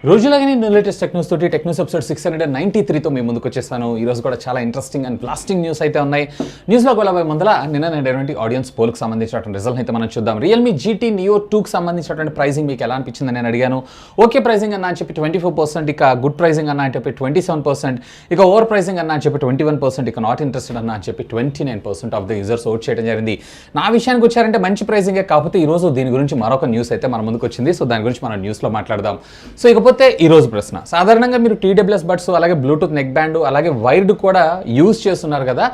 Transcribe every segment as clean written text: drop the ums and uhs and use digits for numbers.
రోజులాగే నేను latest tech news తోటి tech news episode 693తో మీ ముందుకు వచ్చేసాను. ఈ రోజు కూడా చాలా ఇంట్రెస్టింగ్ అండ్ బ్లాస్టింగ్ న్యూస్ అయితే ఉన్నాయి. న్యూస్లో వెళ్ళబోయే ముందర నిన్న ఆడియన్స్ పోల్కి సంబంధించినటువంటి రిజల్ట్ అయితే మనం చూద్దాం. రియల్మీ GT Neo 2కి సంబంధించినటువంటి ప్రైసింగ్ మీకు ఎలా అనిపించిందని నేను అడిగాను. ఓకే ప్రైసింగ్ అన్న అని చెప్పి 24%, ఇక గుడ్ ప్రైసింగ్ అన్న అని చెప్పి 27%, ఇక ఓవర్ ప్రైసింగ్ అన్న అని చెప్పి 21%, ఇక నాట్ ఇంట్రెస్టెడ్ అన్న అని చెప్పి 29% ఆఫ్ ద యూజర్స్ ఓట్ చేయడం జరిగింది. నా విషయానికి వచ్చారంటే మంచి ప్రైసింగే, కాకపోతే ఈ రోజు దీని గురించి మరొక న్యూస్ అయితే మన ముందుకు వచ్చింది. సో దాని గురించి మనం న్యూస్లో మాట్లాడదాం. సో ఇకపోతే ఈ రోజు ప్రశ్న, సాధారణంగా మీరు TWS బడ్స్, అలాగే బ్లూటూత్ నెక్ బ్యాండ్, అలాగే వైర్డ్ కూడా యూజ్ చేస్తున్నారు కదా.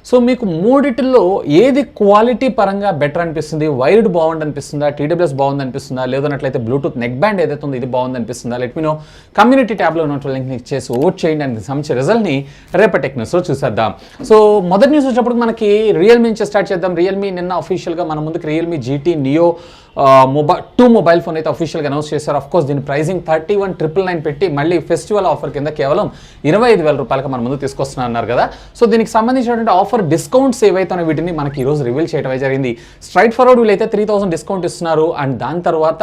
సో మీకు మూడిటిల్లో ఏది క్వాలిటీ పరంగా బెటర్ అనిపిస్తుంది? వైర్డ్ బాగుంది అనిపిస్తుందా, TWS బాగుంది అనిపిస్తుందా, లేదన్నట్లయితే బ్లూటూత్ నెక్ బ్యాండ్ ఏదైతే ఉందో ఇది బాగుంది అనిపిస్తుందా? Let me no. కమ్యూనిటీ ట్యాబ్లో ఉన్నటువంటి లింక్ క్లిక్ చేసి ఓట్ చేయండి. దానికి సంబంధించిన రిజల్ట్ని రేపటి టెక్ న్యూస్లో చూసేద్దాం. సో మొదటి న్యూస్ వచ్చేప్పుడు మనకి రియల్మీ నుంచి స్టార్ట్ చేద్దాం. రియల్మీ నిన్న అఫీషియల్గా మన ముందుకు Realme GT Neo 2 mobile phone అయితే అఫీషియల్గా అనౌన్స్ చేశారు. ఆఫ్కోర్స్ దీని ప్రైసింగ్ 31,999 పెట్టి మళ్ళీ ఫెస్టివల్ ఆఫర్ కింద కేవలం 25,000 రూపాయలకి మన ముందు తీసుకొస్తున్నా అన్నారు కదా. సో దీనికి సంబంధించినటువంటి ఆఫర్ డిస్కౌంట్స్ ఏవైతే వీటిని మనకి ఈరోజు రివీల్ చేయడం జరిగింది. స్ట్రైట్ ఫార్వర్డ్ వీళ్ళైతే 3,000 డిస్కౌంట్ ఇస్తున్నారు. అండ్ దాని తర్వాత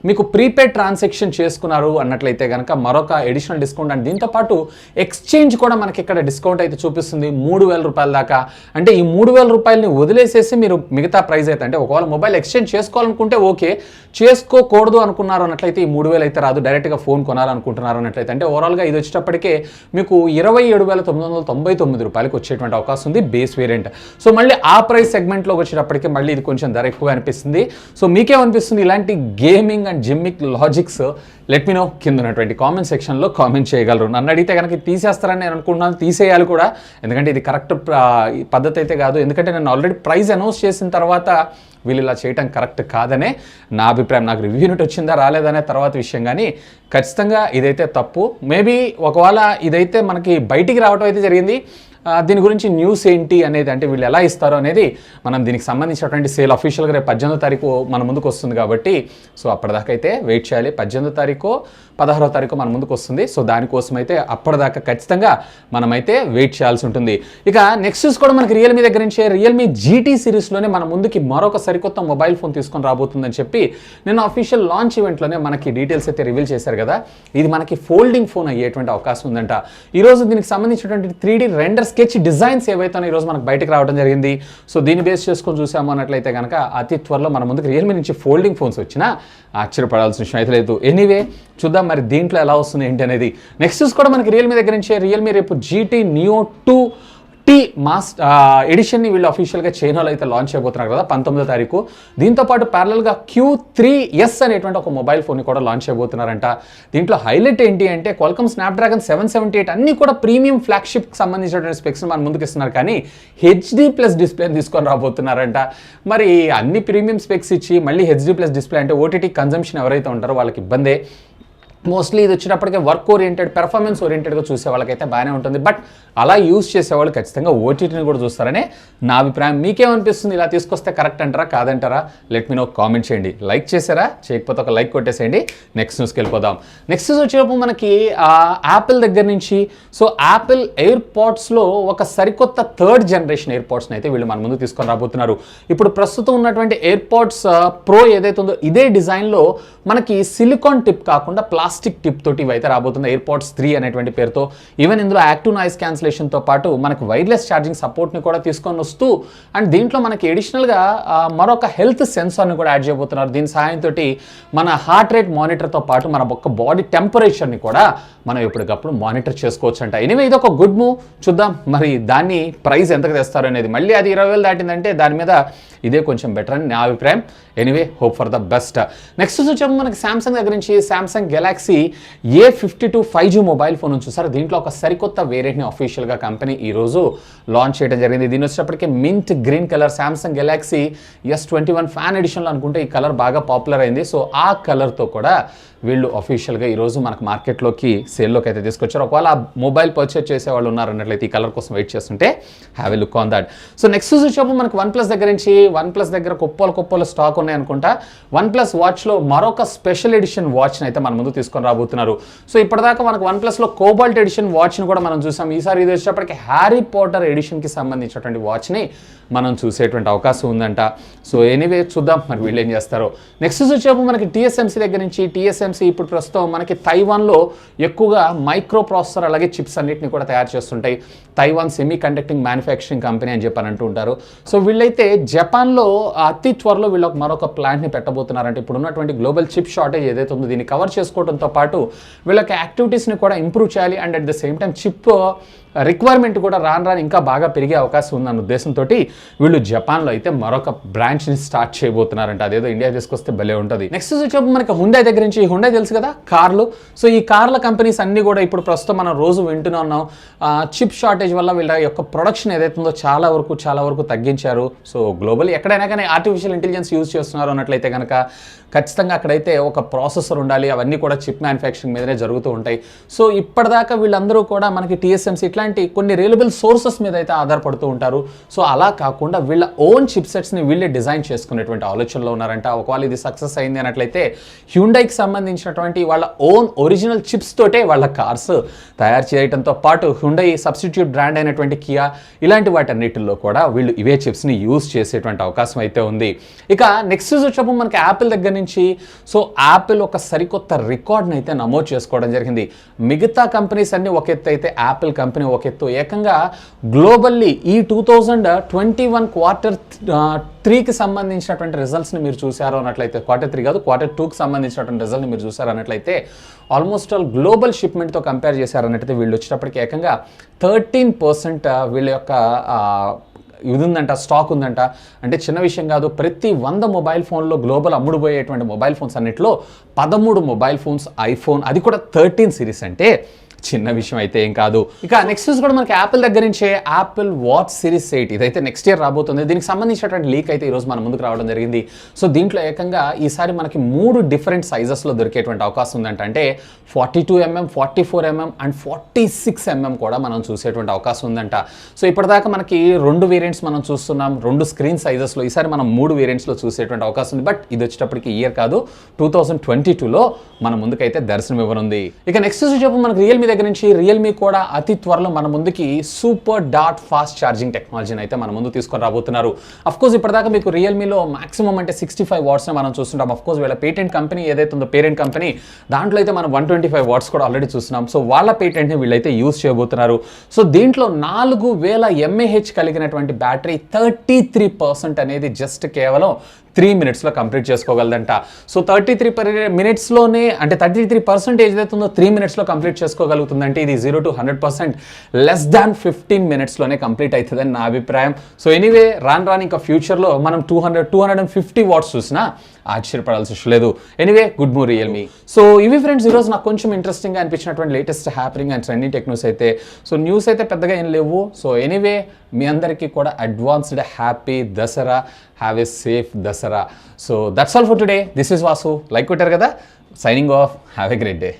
మీకు ప్రీపెయిడ్ ట్రాన్సాక్షన్ చేసుకున్నారు అన్నట్లయితే కనుక మరొక ఎడిషనల్ డిస్కౌంట్. అండ్ దీంతో పాటు ఎక్స్చేంజ్ కూడా మనకి ఇక్కడ డిస్కౌంట్ అయితే చూపిస్తుంది 3,000 రూపాయల దాకా. అంటే ఈ 3,000 రూపాయలని వదిలేసేసి మీరు మిగతా ప్రైస్ అయితే, అంటే ఒకవేళ మొబైల్ ఎక్స్చేంజ్ చేసుకోవాలనుకుంటే ఓకే, చేసుకోకూడదు అనుకున్నారు అన్నట్లయితే ఈ 3,000 అయితే రాదు. డైరెక్ట్గా ఫోన్ కొనాలనుకుంటున్నారు అన్నట్లయితే, అంటే ఓవరాల్గా ఇది వచ్చేటప్పటికే మీకు 27,999 రూపాయలకి వచ్చేటువంటి అవకాశం ఉంది బేస్ వేరియంట్. సో మళ్ళీ ఆ ప్రైస్ సెగ్మెంట్లోకి వచ్చేటప్పటికే మళ్ళీ ఇది కొంచెం ధర ఎక్కువ అనిపిస్తుంది. సో మీకేమనిపిస్తుంది ఇలాంటి gaming and gimmick logics? Let me know కింద ఉన్నటువంటి కామెంట్ సెక్షన్లో కామెంట్ చేయగలరు. నన్ను అడిగితే కనుక తీసేస్తారని నేను అనుకుంటున్నాను, తీసేయాలి కూడా, ఎందుకంటే ఇది కరెక్ట్ పద్ధతి అయితే కాదు. ఎందుకంటే నేను ఆల్రెడీ ప్రైస్ అనౌన్స్ చేసిన తర్వాత వీళ్ళు ఇలా చేయటం కరెక్ట్ కాదనే నా అభిప్రాయం. నాకు రివ్యూ యూనిట్ వచ్చిందా రాలేదనే తర్వాత విషయం, కానీ ఖచ్చితంగా ఇదైతే తప్పు. మేబీ ఒకవేళ ఇదైతే మనకి బయటికి రావడం అయితే జరిగింది. దీని గురించి న్యూస్ ఏంటి అనేది, అంటే వీళ్ళు ఎలా ఇస్తారో అనేది మనం దీనికి సంబంధించినటువంటి సేల్ అఫీషియల్గా రేపు 18వ తారీఖు మన ముందుకు వస్తుంది కాబట్టి సో అప్పటిదాకా అయితే వెయిట్ చేయాలి. 18వ తారీఖు 16వ తారీఖు మన ముందుకు వస్తుంది. సో దానికోసం అయితే అప్పటిదాకా ఖచ్చితంగా మనమైతే వెయిట్ చేయాల్సి ఉంటుంది. ఇక నెక్స్ట్ న్యూస్ కూడా మనకి రియల్మీ దగ్గర నుంచి, రియల్మీ GT సిరీస్లోనే మన ముందుకి మరొక సరికొత్త మొబైల్ ఫోన్ తీసుకొని రాబోతుందని చెప్పి నిన్న అఫీషియల్ లాంచ్ ఈవెంట్లోనే మనకి డీటెయిల్స్ అయితే రివీల్ చేశారు కదా. ఇది మనకి ఫోల్డింగ్ ఫోన్ అయ్యేటువంటి అవకాశం ఉందంట. ఈరోజు దీనికి సంబంధించినటువంటి 3D రెండర్ స్కెచ్ డిజైన్స్ ఏవైతే ఈరోజు మనకు బయటకు రావడం జరిగింది. సో దీన్ని బేస్ చేసుకొని చూసాము అన్నట్లయితే కనుక అతి త్వరలో మన ముందుకు రియల్మీ నుంచి ఫోల్డింగ్ ఫోన్స్ వచ్చినా ఆశ్చర్యపడాల్సిన విషయం అయితే లేదు. ఎనీవే చూద్దాం మరి దీంట్లో ఎలా వస్తుంది ఏంటి అనేది. నెక్స్ట్ న్యూస్ కూడా మనకి రియల్మీ దగ్గర నుంచి, రియల్మీ రేపు GT Neo 2T మాస్ ఎడిషన్ని వీళ్ళు అఫీషియల్గా చైనాలో అయితే లాంచ్ చేయబోతున్నారు కదా 19వ తారీఖు. దీంతో పాటు ప్యారలల్గా Q3S అనేటువంటి ఒక మొబైల్ ఫోన్ని కూడా లాంచ్ చేయబోతున్నారంట. దీంట్లో హైలైట్ ఏంటి అంటే Qualcomm Snapdragon 778 అన్నీ కూడా ప్రీమియం ఫ్లాగ్షిప్కి సంబంధించినటువంటి స్పెక్స్ మన ముందుకు ఇస్తున్నారు, కానీ HD+ డిస్ప్లేని తీసుకొని రాబోతున్నారంట. మరి అన్ని ప్రీమియం స్పెక్స్ ఇచ్చి మళ్ళీ HD+ డిస్ప్లే అంటే OTT కన్జంప్షన్ ఎవరైతే ఉంటారో వాళ్ళకి ఇబ్బందే. మోస్ట్లీ ఇది వచ్చేటప్పటికే వర్క్ ఓరియంటెడ్, పెర్ఫార్మెన్స్ ఓరియంటెడ్గా చూసే వాళ్ళకైతే బాగానే ఉంటుంది. బట్ అలా యూజ్ చేసేవాళ్ళు ఖచ్చితంగా OTTని కూడా చూస్తారనే నా అభిప్రాయం. మీకేమనిపిస్తుంది? ఇలా తీసుకొస్తే కరెక్ట్ అంటారా కాదంటారా? లెట్ మీ నో, కామెంట్ చేయండి. లైక్ చేశారా? చేయకపోతే ఒక లైక్ కొట్టేసేయండి. నెక్స్ట్ న్యూస్కి వెళ్ళిపోదాం. నెక్స్ట్ న్యూస్ వచ్చేటప్పుడు మనకి యాపిల్ దగ్గర నుంచి, సో యాపిల్ ఎయిర్పాడ్స్లో ఒక సరికొత్త 3rd జనరేషన్ ఎయిర్పాడ్స్ని అయితే వీళ్ళు మన ముందు తీసుకొని రాబోతున్నారు. ఇప్పుడు ప్రస్తుతం ఉన్నటువంటి ఎయిర్పాడ్స్ ప్రో ఏదైతే ఉందో ఇదే డిజైన్లో మనకి సిలికాన్ టిప్ కాకుండా ప్లాస్టిక్ టిప్ తోటి ఇవైతే రాబోతుంది. ఎయిర్పాడ్స్ 3 అనేటువంటి పేరుతో. ఈవెన్ ఇందులో యాక్టివ్ నాయిస్ క్యాన్సిలేషన్తో పాటు మనకు వైర్లెస్ ఛార్జింగ్ సపోర్ట్ని కూడా తీసుకొని వస్తూ, అండ్ దీంట్లో మనకి ఎడిషనల్గా మరొక హెల్త్ సెన్సార్ని కూడా యాడ్ చేయబోతున్నారు. దీని సహాయంతో మన హార్ట్ రేట్ మానిటర్తో పాటు మన ఒక్క బాడీ టెంపరేచర్ని కూడా మనం ఎప్పటికప్పుడు మానిటర్ చేసుకోవచ్చు అంట. ఎనీవే ఇది ఒక గుడ్ మూవ్. చూద్దాం మరి దాన్ని ప్రైస్ ఎంతకు తెస్తారు అనేది. మళ్ళీ అది 20,000 దాటిందంటే దాని మీద ఇదే కొంచెం బెటర్ అని నా అభిప్రాయం. Anyway hope for the best. Next వచ్చేప్పుడు మనకి సామ్సంగ్ దగ్గర నుంచి Samsung Galaxy A52 5G mobile phone చూసారు. దీంట్లో ఒక సరికొత్త వేరియంట్ని అఫీషియల్గా కంపెనీ ఈరోజు లాంచ్ చేయడం జరిగింది. దీని వచ్చేటప్పటికే mint green colour, Samsung Galaxy S21 fan ఎడిషన్లో అనుకుంటే ఈ కలర్ బాగా పాపులర్ అయింది. సో ఆ కలర్తో కూడా వీళ్ళు అఫీషియల్గా ఈరోజు మనకు మార్కెట్లోకి సేల్లోకి అయితే తీసుకొచ్చారు. ఒకవేళ ఆ మొబైల్ పర్చేజ్ చేసే వాళ్ళు ఉన్నారన్నట్లయితే ఈ కలర్ కోసం వెయిట్ చేస్తుంటే have a look on that. So next వచ్చేటప్పుడు మనకి OnePlus దగ్గర నుంచి, OnePlus దగ్గర కుప్పలు స్టాక్ ఉన్నాయి అనుకుంటా. OnePlus వాచ్లో మరొక స్పెషల్ ఎడిషన్ వాచ్ని అయితే మన ముందు తీసుకొచ్చారు. తీసుకొని రాబోతున్నారు. సో ఇప్పటిదాకా మనకు వన్ ప్లస్లో కోబాల్ట్ ఎడిషన్ వాచ్ని కూడా మనం చూసాం. ఈసారి ఇది వచ్చేటప్పటికి హ్యారీ పాటర్ ఎడిషన్కి సంబంధించినటువంటి వాచ్ని మనం చూసేటువంటి అవకాశం ఉందంట. సో ఎనీవే చూద్దాం మరి వీళ్ళు ఏం చేస్తారో. నెక్స్ట్ వచ్చేప్పుడు మనకి TSMC దగ్గర నుంచి TSMC ఇప్పుడు ప్రస్తుతం మనకి తైవాన్లో ఎక్కువగా మైక్రో ప్రాసెసర్ అలాగే చిప్స్ అన్నిటిని కూడా తయారు చేస్తుంటాయి. Taiwan semi conducting manufacturing company అని చెప్పని అంటూ ఉంటారు. సో వీళ్ళైతే జపాన్లో అతి త్వరలో వీళ్ళకి మరొక ప్లాంట్ని పెట్టబోతున్నారంటే ఇప్పుడు ఉన్నటువంటి గ్లోబల్ చిప్ షార్టేజ్ ఏదైతే ఉందో దీన్ని కవర్ చేసుకోవడంతో పాటు వీళ్ళకి యాక్టివిటీస్ని కూడా ఇంప్రూవ్ చేయాలి and at the same time chip requirement కూడా రాను ఇంకా బాగా పెరిగే అవకాశం ఉందన్న ఉద్దేశంతో వీళ్ళు జపాన్లో అయితే మరొక బ్రాంచ్ని స్టార్ట్ చేయబోతున్నారంట. అదేదో ఇండియా తీసుకొస్తే భలే ఉంటుంది. నెక్స్ట్ వచ్చేప్పుడు మనకి హుండై దగ్గర నుంచి, హుండై తెలుసు కదా కార్లు. సో ఈ కార్ల కంపెనీస్ అన్నీ కూడా ఇప్పుడు ప్రస్తుతం మనం రోజు వింటూనే ఉన్నాం. చిప్ షార్టేజ్ వల్ల వీళ్ళ యొక్క ప్రొడక్షన్ ఏదైతే ఉందో చాలా వరకు తగ్గించారు. సో గ్లోబల్ ఎక్కడైనా కానీ ఆర్టిఫిషియల్ ఇంటెలిజెన్స్ యూజ్ చేస్తున్నారు అన్నట్లయితే కనుక ఖచ్చితంగా అక్కడైతే ఒక ప్రాసెసర్ ఉండాలి. అవన్నీ కూడా చిప్ మ్యానుఫ్యాక్చరింగ్ మీదనే జరుగుతూ ఉంటాయి. సో ఇప్పటిదాకా వీళ్ళందరూ కూడా మనకి TSMC ఇట్లాంటి కొన్ని రియలబుల్ సోర్సెస్ మీద అయితే ఆధారపడుతూ ఉంటారు. సో అలా కాకుండా వీళ్ళ ఓన్ చిప్ సెట్స్ని వీళ్ళే డిజైన్ చేసుకునేటువంటి ఆలోచనలో ఉన్నారంట. ఒకవేళ ఇది సక్సెస్ అయింది అన్నట్లయితే హ్యుండైకి సంబంధించినటువంటి వాళ్ళ ఓన్ ఒరిజినల్ చిప్స్ తోటే వాళ్ళ కార్స్ తయారు చేయడంతో పాటు హ్యుండై సబ్స్టిట్యూట్ బ్రాండ్ అయినటువంటి కియా ఇలాంటి వాటన్నిటిల్లో కూడా వీళ్ళు ఇవే చిప్స్ని యూజ్ చేసేటువంటి అవకాశం అయితే ఉంది. ఇక నెక్స్ట్ వచ్చేప్పుడు మనకి యాపిల్ దగ్గర నుంచి సో యాపిల్ ఒక సరికొత్త రికార్డ్ని అయితే నమోదు చేసుకోవడం జరిగింది. మిగతా కంపెనీస్ అన్ని ఒక ఎత్తు అయితే యాపిల్ కంపెనీ ఒక ఎత్తు. ఏకంగా గ్లోబల్లీ ఈ 2021 Q3కి సంబంధించినటువంటి రిజల్ట్స్ని మీరు చూసారు అన్నట్లయితే, Q3 కాదు Q2కి సంబంధించినటువంటి రిజల్ట్ని మీరు చూసారు అన్నట్లయితే ఆల్మోస్ట్ ఆల్ గ్లోబల్ షిప్మెంట్తో కంపేర్ చేశారన్నట్టయితే వీళ్ళు వచ్చేటప్పటికి ఏకంగా 13% వీళ్ళ యొక్క ఇది ఉందంట, స్టాక్ ఉందంట. అంటే చిన్న విషయం కాదు. ప్రతి 100 మొబైల్ ఫోన్లో గ్లోబల్ అమ్ముడుపోయేటువంటి మొబైల్ ఫోన్స్ అన్నిట్లో 13 మొబైల్ ఫోన్స్ ఐఫోన్, అది కూడా 13 సిరీస్ అంటే చిన్న విషయం అయితే ఏం కాదు. ఇక నెక్స్ట్ న్యూస్ కూడా మనకి యాపిల్ దగ్గర నుంచే యాపిల్ వాచ్ సిరీస్ 8 ఇదైతే నెక్స్ట్ ఇయర్ రాబోతుంది. దీనికి సంబంధించినటువంటి లీక్ అయితే ఈరోజు మన ముందుకు రావడం జరిగింది. సో దీంట్లో ఏకంగా ఈసారి మనకి 3 డిఫరెంట్ సైజెస్లో దొరికేటువంటి అవకాశం ఉందంట. అంటే 42mm, 44mm అండ్ 46mm కూడా మనం చూసేటువంటి అవకాశం ఉందంట. సో ఇప్పటిదాకా మనకి 2 వేరియంట్స్ మనం చూస్తున్నాం, 2 స్క్రీన్ సైజెస్లో. ఈసారి మనం 3 వేరియంట్స్లో చూసేటువంటి అవకాశం ఉంది. బట్ ఇది వచ్చేటప్పటికి ఇయర్ కాదు, 2022లో మన ముందుకైతే దర్శనం ఇవ్వనుంది. ఇక నెక్స్ట్ వచ్చేటప్పుడు మనకి రియల్మీ దగ్గర నుంచి, రియల్మీ కూడా అతి త్వరలో మన ముందుకి సూపర్ డాట్ ఫాస్ట్ ఛార్జింగ్ టెక్నాలజీని అయితే మన ముందు తీసుకొని రాబోతున్నారు. అఫ్కోర్స్ ఇప్పటిదాకా మీకు రియల్మీలో మాక్సిమం అంటే 65 వాట్స్ని మనం చూస్తుంటాం. అఫ్కోర్స్ వీళ్ళ పేటెంట్ కంపెనీ ఏదైతే ఉందో, పేరెంట్ కంపెనీ, దాంట్లో అయితే మనం 125 వాట్స్ కూడా ఆల్రెడీ చూస్తున్నాం. సో వాళ్ళ పేటెంట్ని వీళ్ళైతే యూజ్ చేయబోతున్నారు. సో దీంట్లో 4000 mAh కలిగినటువంటి బ్యాటరీ 33% అనేది జస్ట్ కేవలం 3 minutesలో కంప్లీట్ చేసుకోగలదంట. సో 33 minutesలోనే, అంటే 33% ఏదైతే ఉందో 3 minutesలో కంప్లీట్ చేసుకోగలుగుతుందంటే ఇది 0 to 100% లెస్ దాన్ 15 minutesలోనే కంప్లీట్ అవుతుందని నా అభిప్రాయం. సో ఎనీవే రాను ఇంకా ఫ్యూచర్లో మనం 250 వాట్స్ చూసినా ఆశ్చర్యపడాల్సి లేదు. Anyway good move Realme. So ఇవి ఫ్రెండ్స్ ఈరోజు నాకు కొంచెం ఇంట్రెస్టింగ్గా అనిపించినటువంటి latest happening and trending tech news అయితే. సో న్యూస్ అయితే పెద్దగా ఏం లేవు. సో ఎనీవే మీ అందరికీ కూడా advanced happy Dasara, have a safe Dasara. So that's all for today. This is Vasu. Like కొట్టారు కదా, signing off. Have a great day.